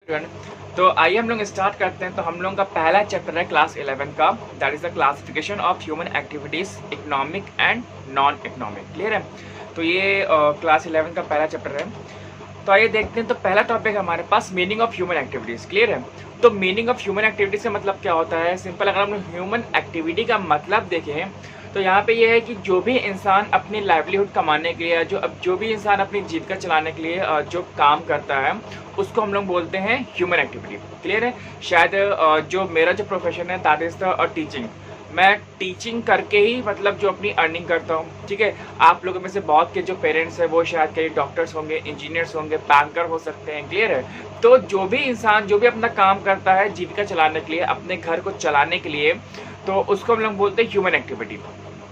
तो आइए हम लोग स्टार्ट करते हैं। तो हम लोगों का पहला चैप्टर है क्लास 11 का, that is the classification of human activities, economic and non economic. Clear है? तो ये क्लास 11 का पहला चैप्टर है। तो आइए देखते हैं। तो पहला टॉपिक है हमारे पास meaning of human activities. Clear है? तो मीनिंग ऑफ ह्यूमन एक्टिविटीज़ का मतलब क्या होता है? सिंपल, अगर हम लोग ह्यूमन एक्टिविटी का मतलब देखें तो यहाँ पे ये है कि जो भी इंसान अपनी लाइवलीहुड कमाने के लिए, जो भी इंसान अपनी जीविका चलाने के लिए जो काम करता है उसको हम लोग बोलते हैं ह्यूमन एक्टिविटी। क्लियर है? शायद जो मेरा जो प्रोफेशन है दैट इज़ द टीचिंग। मैं टीचिंग करके ही मतलब जो अपनी अर्निंग करता हूँ। ठीक है? आप लोगों में से बहुत के जो पेरेंट्स हैं वो शायद कई डॉक्टर्स होंगे, इंजीनियर्स होंगे, बैंकर हो सकते हैं। क्लियर है? तो जो भी इंसान जो भी अपना काम करता है जीविका चलाने के लिए, अपने घर को चलाने के लिए, तो उसको हम लोग बोलते हैं ह्यूमन एक्टिविटी।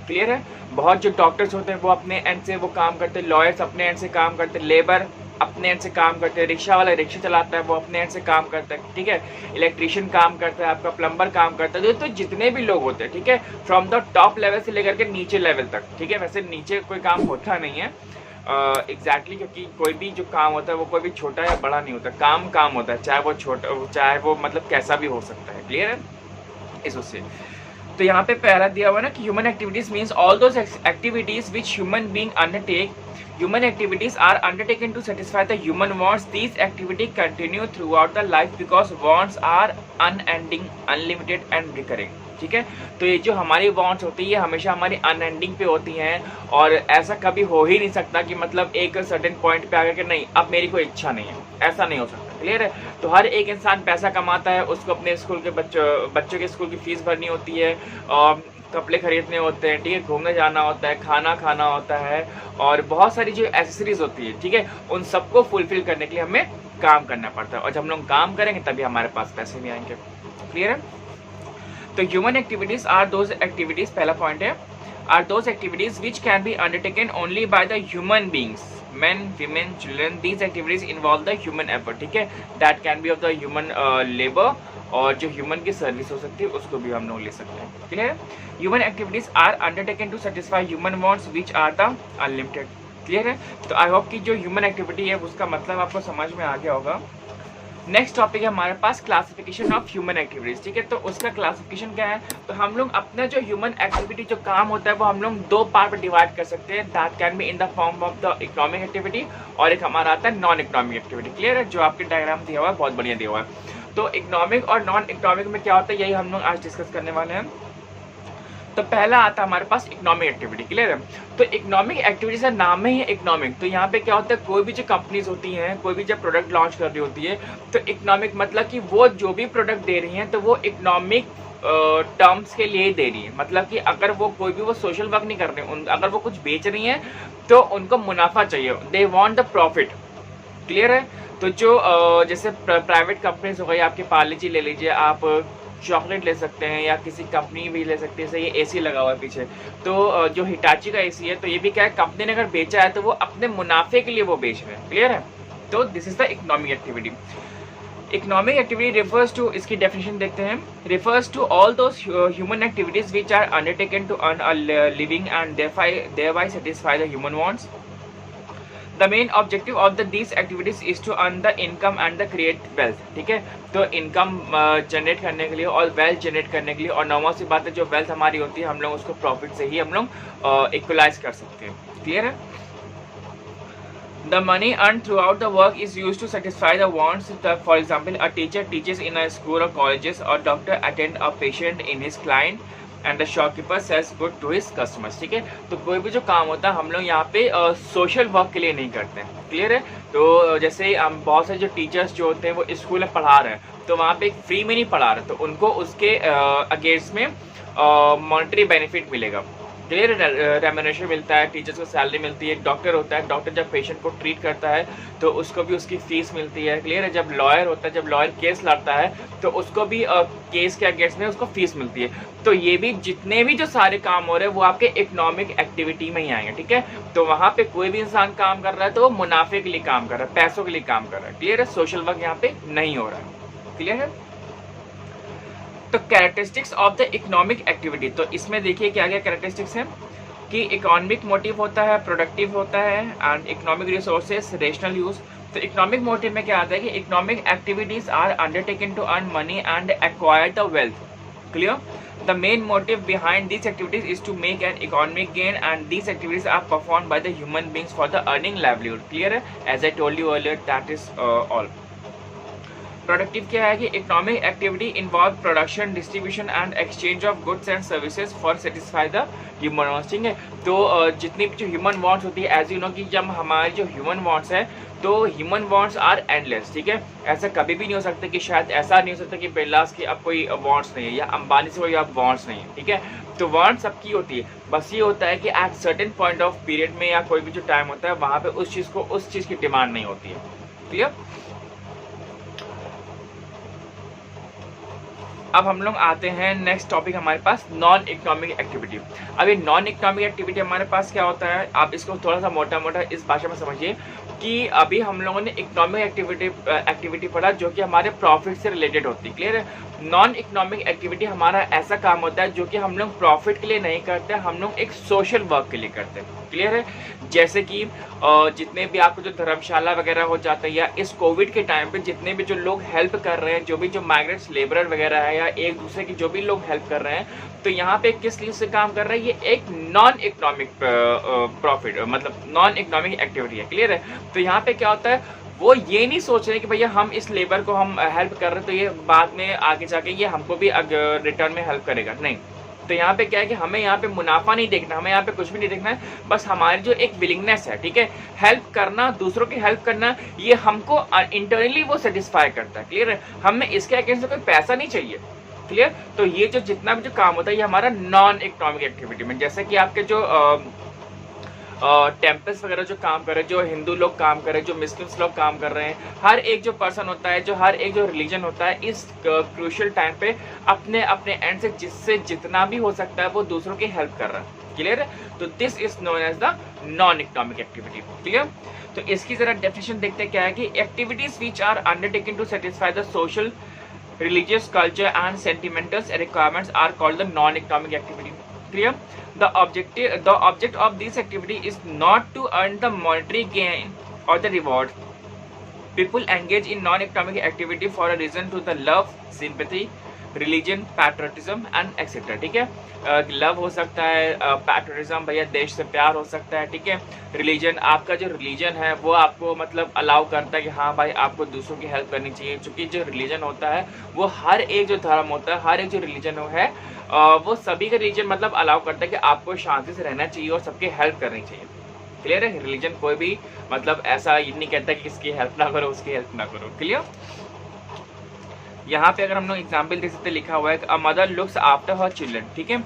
क्लियर है? बहुत जो डॉक्टर्स होते हैं वो अपने एंड से वो काम करते हैं, लॉयर्स अपने एंड से काम करते हैं, लेबर अपने एंड से काम करते हैं, रिक्शा वाला रिक्शा चलाता है वो अपने एंड से काम करता है। ठीक है? इलेक्ट्रीशियन काम करता है, आपका प्लम्बर काम करता है। तो जितने भी लोग होते हैं, ठीक है, फ्रॉम द टॉप लेवल से लेकर के नीचे लेवल तक। ठीक है? वैसे नीचे कोई काम होता नहीं है एग्जैक्टली, क्योंकि कोई भी जो काम होता है वो कोई भी छोटा या बड़ा नहीं होता, काम काम होता है, चाहे वो छोटा, चाहे वो मतलब कैसा भी हो सकता है। क्लियर है? इस उससे तो यहाँ पे पहला दिया हुआ ना कि human activities means all those activities which human being undertake. Human activities are undertaken to satisfy the human wants. These activities continue throughout the life because wants are unending, unlimited and recurring. ठीक है? तो ये जो हमारी wants होती है ये हमेशा हमारी unending पे होती हैं और ऐसा कभी हो ही नहीं सकता कि मतलब एक सर्टेन पॉइंट पे आकर के नहीं अब मेरी कोई इच्छा नहीं है, ऐसा नहीं हो सकता। क्लियर है? तो हर एक इंसान पैसा कमाता है, उसको अपने स्कूल के बच्चों के स्कूल की फीस भरनी होती है, कपड़े खरीदने होते हैं, ठीक है, घूमने जाना होता है, खाना खाना होता है और बहुत सारी जो एसेसरीज होती है, ठीक है, उन सबको फुलफिल करने के लिए हमें काम करना पड़ता है और जब हम लोग काम करेंगे तभी हमारे पास पैसे भी आएंगे। क्लियर है? तो human activities are those activities, पहला पॉइंट है, are those activities which can be undertaken only by the human beings, men, women, children. These activities involve the human effort. ठीक है? That can be of the human labor और जो human की service हो सकती है उसको भी हम लोग ले सकते हैं। क्लियर है? Human activities are undertaken to satisfy human wants which are the unlimited. Clear है? तो आई होप कि जो ह्यूमन एक्टिविटी है उसका मतलब आपको समझ में आ गया होगा। नेक्स्ट टॉपिक है हमारे पास क्लासिफिकेशन ऑफ ह्यूमन एक्टिविटीज। ठीक है? तो उसका क्लासिफिकेशन क्या है? तो हम लोग अपना जो ह्यूमन एक्टिविटी जो काम होता है वो हम लोग दो पार्ट में डिवाइड कर सकते हैं। That can be in the form of the economic activity और एक हमारा आता है नॉन इकोनॉमिक एक्टिविटी। क्लियर है? जो आपके डायग्राम दिया हुआ है बहुत बढ़िया दिया हुआ है। तो इकोनॉमिक और नॉन इकोनॉमिक में क्या होता है यही हम लोग आज डिस्कस करने वाले हैं। तो पहला आता है हमारे पास इकोनॉमिक एक्टिविटी। क्लियर है? तो इकोनॉमिक एक्टिविटी का नाम ही है इकोनॉमिक। तो यहाँ पे क्या होता है, कोई भी जो कंपनीज होती हैं, कोई भी जब प्रोडक्ट लॉन्च कर रही होती है तो इकोनॉमिक मतलब कि वो जो भी प्रोडक्ट दे रही हैं तो वो इकोनॉमिक टर्म्स के लिए दे रही है। मतलब कि अगर वो कोई भी वो सोशल वर्क नहीं कर रहे, अगर वो कुछ बेच रही हैं तो उनको मुनाफा चाहिए, they want the profit. Clear है? तो जो जैसे प्राइवेट कंपनीज हो गई, आपकी पार्ले-जी ले लीजिए, आप चॉकलेट ले सकते हैं या किसी कंपनी भी ले सकते हैं। जैसे ये एसी लगा हुआ है पीछे, तो जो हिटाची का एसी है तो ये भी क्या है, कंपनी ने अगर बेचा है तो वो अपने मुनाफे के लिए वो बेच रहे हैं। क्लियर है? तो this is the economic activity. Economic activity refers to, इसकी डेफिनेशन देखते हैं, refers to all those human activities which are undertaken to earn a living and thereby satisfy the human wants. The main objective of these activities is to earn the income and the create wealth. ठीक है? तो income generate करने के लिए और wealth generate करने के लिए, और नॉर्मल सी बात है जो वेल्थ हमारी होती है हम लोग उसको प्रॉफिट से ही हम लोग इक्वलाइज कर सकते हैं। क्लियर है? The money earned throughout the work is used to satisfy the wants. For example, a teacher teaches in a school or colleges, or doctor attend a patient in his client, and the shopkeeper sells good to his customers. ठीक है? तो कोई भी जो काम होता है हम लोग यहाँ पे सोशल वर्क के लिए नहीं करते हैं। क्लियर है? तो जैसे हम बहुत सारे जो टीचर्स जो होते हैं वो स्कूल में पढ़ा रहे हैं तो वहाँ पे फ्री में नहीं पढ़ा रहे, तो उनको उसके अगेंस्ट में मॉनेटरी बेनिफिट मिलेगा। क्लियर? रेम्यूनरेशन मिलता है, टीचर्स को सैलरी मिलती है। डॉक्टर होता है, डॉक्टर जब पेशेंट को ट्रीट करता है तो उसको भी उसकी फीस मिलती है। क्लियर है? जब लॉयर होता है, जब लॉयर केस लड़ता है तो उसको भी केस के अगेंस्ट में उसको फीस मिलती है। तो ये भी जितने भी जो सारे काम हो रहे हैं वो आपके इकोनॉमिक एक्टिविटी में ही आएंगे। ठीक है? तो वहाँ पे कोई भी इंसान काम कर रहा है तो वो मुनाफे के लिए काम कर रहा है, पैसों के लिए काम कर रहा है। क्लियर है? सोशल वर्क यहाँ पे नहीं हो रहा है। क्लियर है? तो characteristics of the economic activity, तो इसमें देखिए क्या क्या कैरेक्टरिस्टिक्स हैं कि इकोनॉमिक मोटिव होता है, प्रोडक्टिव होता है, and economic resources, rational use, तो इकोनॉमिक मोटिव में क्या आता है कि economic activities are undertaken to earn money and acquire the wealth. Clear? The main motive behind these activities is to make an economic gain, and these activities are performed by the human beings for the earning livelihood. Clear है? As I told you earlier, that is all. Productive क्या है कि economic activity involve production, distribution and exchange of goods and services for satisfy the human wants. ठीक है, तो जितनी भी जो ह्यूमन वांट्स होती है, एज यू नो कि जब हमारी जो ह्यूमन वांट्स है तो ह्यूमन वांट्स आर एंडलेस। ठीक है, ऐसा कभी भी नहीं हो सकता कि शायद ऐसा नहीं हो सकता कि बिरलास की अब कोई वांट्स नहीं है या अंबानी से कोई अब वांट्स नहीं है। ठीक है, तो वांट्स सबकी होती है, बस ये होता है कि at certain point of period में या कोई भी जो टाइम होता है वहाँ पे उस चीज़ की डिमांड नहीं होती है। क्लियर? अब हम लोग आते हैं नेक्स्ट टॉपिक हमारे पास नॉन इकोनॉमिक एक्टिविटी। अब ये नॉन इकोनॉमिक एक्टिविटी हमारे पास क्या होता है, आप इसको थोड़ा सा मोटा मोटा इस भाषा में समझिए कि अभी हम लोगों ने इकोनॉमिक एक्टिविटी पढ़ा जो कि हमारे प्रॉफिट से रिलेटेड होती है। क्लियर है? नॉन इकोनॉमिक एक्टिविटी हमारा ऐसा काम होता है जो कि हम लोग प्रॉफिट के लिए नहीं करते, हम लोग एक सोशल वर्क के लिए करते हैं। क्लियर है? जैसे कि जितने भी आपको जो धर्मशाला वगैरह हो जाता है या इस कोविड के टाइम पे जितने भी जो लोग हेल्प कर रहे हैं, जो माइग्रेंट्स लेबरर वगैरह है या एक दूसरे की जो भी लोग हेल्प कर रहे हैं, तो यहाँ पे किस लिए से काम कर रहे हैं, ये एक नॉन इकोनॉमिक प्रॉफिट मतलब नॉन इकोनॉमिक एक्टिविटी है। क्लियर है? तो यहाँ पे क्या होता है, वो ये नहीं सोच रहे कि भैया हम इस लेबर को हम हेल्प कर रहे हैं तो ये बाद में आगे जाके ये हमको भी रिटर्न में हेल्प करेगा, नहीं। तो यहाँ पे क्या है कि हमें यहाँ पे मुनाफा नहीं देखना, हमें यहाँ पे कुछ भी नहीं देखना है, बस हमारी जो एक विलिंगनेस है, ठीक है, हेल्प करना, दूसरों की हेल्प करना, ये हमको इंटरनली वो सेटिस्फाई करता है। क्लियर है? हमें इसके अगेंस्ट कोई पैसा नहीं चाहिए। क्लियर? तो ये जो जितना भी जो काम होता है ये हमारा नॉन इकोनॉमिक एक्टिविटी में, जैसे कि आपके जो टेम्पल्स वगैरह जो काम कर रहे हैं, जो हिंदू लोग काम कर रहे हैं, जो मुस्लिम्स लोग काम कर रहे हैं, हर एक जो पर्सन होता है, जो हर एक जो रिलीजन होता है, इस क्रूशियल टाइम पे अपने अपने एंड से जिससे जितना भी हो सकता है वो दूसरों की हेल्प कर रहा है। क्लियर है? तो this is known as the non economic activity. Clear? तो इसकी जरा डेफिनेशन देखते हैं क्या है कि activities which are undertaken to satisfy the social, religious, culture and sentimental requirements are called the non-economic activity. Clear? The object of this activity is not to earn the monetary gain or the reward. People engage in non-economic activity for a reason to the love, sympathy, religion, patriotism and etcetera. ठीक है, love हो सकता है, patriotism भैया देश से प्यार हो सकता है। ठीक है, रिलीजन, आपका जो रिलीजन है वो आपको मतलब अलाउ करता है कि हाँ भाई आपको दूसरों की हेल्प करनी चाहिए, क्योंकि जो रिलीजन होता है वो हर एक जो धर्म होता है, हर एक जो रिलीजन है वो सभी का रिलीजन मतलब अलाउ करता है कि आपको शांति से रहना चाहिए और सबकी हेल्प करनी चाहिए। क्लियर है? रिलीजन कोई भी मतलब ऐसा नहीं कहता कि इसकी हेल्प ना करो, उसकी हेल्प ना करो। क्लियर? यहाँ पे अगर हम लोग एग्जाम्पल देख सकते, लिखा हुआ है a mother looks after her children. ठीक है,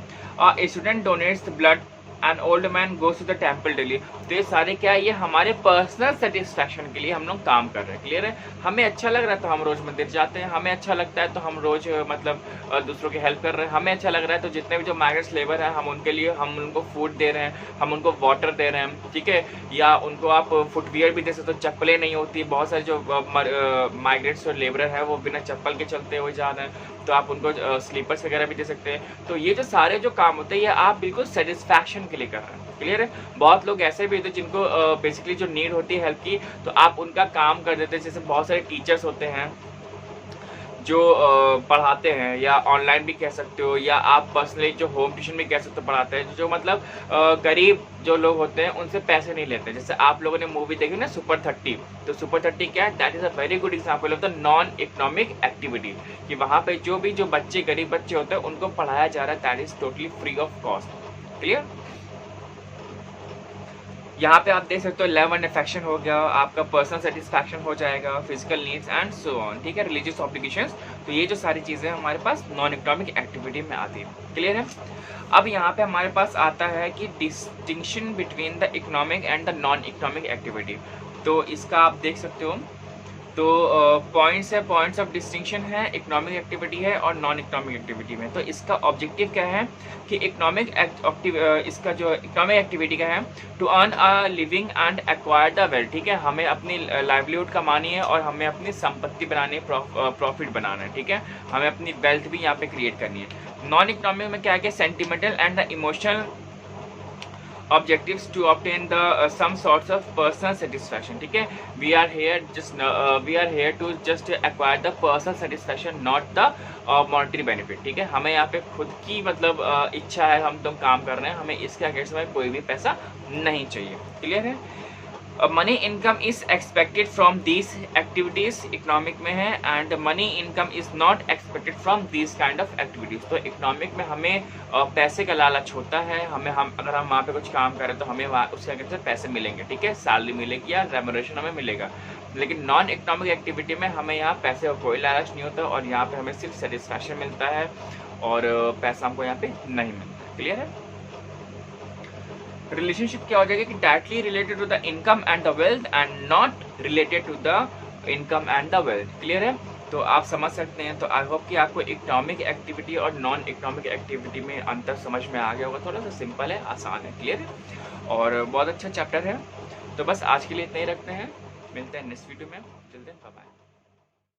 a student donates blood, an old man goes to the temple daily. तो ये सारे क्या है, ये हमारे पर्सनल सेटिस्फैक्शन के लिए हम लोग काम कर रहे हैं। क्लियर है? हमें अच्छा लग रहा है तो हम रोज मंदिर जाते हैं, हमें अच्छा लगता है तो हम रोज मतलब दूसरों की हेल्प कर रहे हैं, हमें अच्छा लग रहा है तो जितने भी जो माइग्रेंट्स लेबर है हम उनके लिए हम उनको फूड दे रहे हैं, हम उनको वाटर दे रहे हैं। ठीक है, या उनको आप फुटवियर भी दे सकते हो, चप्पलें नहीं होती, बहुत सारे जो माइग्रेंट्स और लेबर है वो बिना चप्पल के चलते हुए जा रहे हैं, तो आप उनको स्लीपर्स वगैरह भी दे सकते हैं। तो ये जो सारे जो काम होते हैं ये आप बिल्कुल सेटिस्फैक्शन के लिए कर रहे हैं। क्लियर है? बहुत लोग ऐसे भी होते हैं जिनको बेसिकली जो नीड होती है हेल्प की, तो आप उनका काम कर देते हैं। जैसे बहुत सारे टीचर्स होते हैं जो पढ़ाते हैं, या ऑनलाइन भी कह सकते हो, या आप पर्सनली जो होम ट्यूशन भी कह सकते हो पढ़ाते हैं, जो मतलब गरीब जो लोग होते हैं उनसे पैसे नहीं लेते। जैसे आप लोगों ने मूवी देखी ना सुपर 30, तो सुपर 30 क्या है, that is a very good example of the non economic activity, कि वहाँ पे जो भी जो बच्चे गरीब बच्चे होते हैं उनको पढ़ाया जा रहा है, that is totally free of cost. Clear? यहाँ पे आप देख सकते हो लव एंड अफेक्शन हो गया, आपका पर्सनल सेटिस्फैक्शन हो जाएगा, physical needs and so on. ठीक है, रिलीजियस ऑब्लिगेशंस, तो ये जो सारी चीज़ें हमारे पास नॉन इकोनॉमिक एक्टिविटी में आती है। क्लियर है? अब यहाँ पे हमारे पास आता है कि distinction between the economic and the non economic activity. तो इसका आप देख सकते हो, तो पॉइंट्स है, पॉइंट्स ऑफ डिस्टिंक्शन है, इकोनॉमिक एक्टिविटी है और नॉन इकोनॉमिक एक्टिविटी में। तो इसका ऑब्जेक्टिव क्या है कि इसका जो इकोनॉमिक एक्टिविटी का है, to earn a living and acquire the wealth. ठीक है, हमें अपनी लाइवलीहुड कमानी है और हमें अपनी संपत्ति बनानी है, प्रॉफिट बनाना है। ठीक है, हमें अपनी वेल्थ भी यहाँ पे क्रिएट करनी है। नॉन इकोनॉमिक में क्या है कि sentimental and the emotional objectives to obtain the some sorts of personal satisfaction. ठीक है, we are here to just acquire the personal satisfaction, not the monetary benefit. ठीक है, हमें यहाँ पे खुद की मतलब इच्छा है, हम तुम काम कर रहे हैं, हमें इसके अगेंस्ट में कोई भी पैसा नहीं चाहिए. क्लियर है. Money income is expected from these activities economic में है, and money income is not expected from these kind of activities. तो इकोनॉमिक में हमें पैसे का लालच होता है, हमें अगर हम वहाँ पे कुछ काम करें तो हमें वहाँ उसके अगेंस्ट से पैसे मिलेंगे. ठीक है, सैलरी मिलेगी या रेम्यूनरेशन हमें मिलेगा. लेकिन नॉन इकोनॉमिक एक्टिविटी में हमें यहाँ पैसे का कोई लालच नहीं होता, और यहाँ पे हमें सिर्फ सेटिस्फैक्शन मिलता है और पैसा हमको यहाँ पे नहीं मिलता. क्लियर है. रिलेशनशिप क्या हो जाएगा कि directly related to the income and the wealth and not related to the income and the wealth. Clear है. तो आप समझ सकते हैं. तो आई होप कि आपको इकोनॉमिक एक्टिविटी और नॉन इकोनॉमिक एक्टिविटी में अंतर समझ में आ गया होगा. थोड़ा सा सिंपल है, आसान है. क्लियर है, और बहुत अच्छा चैप्टर है. तो बस आज के लिए इतना ही रखते हैं, मिलते हैं नेक्स्ट वीडियो में.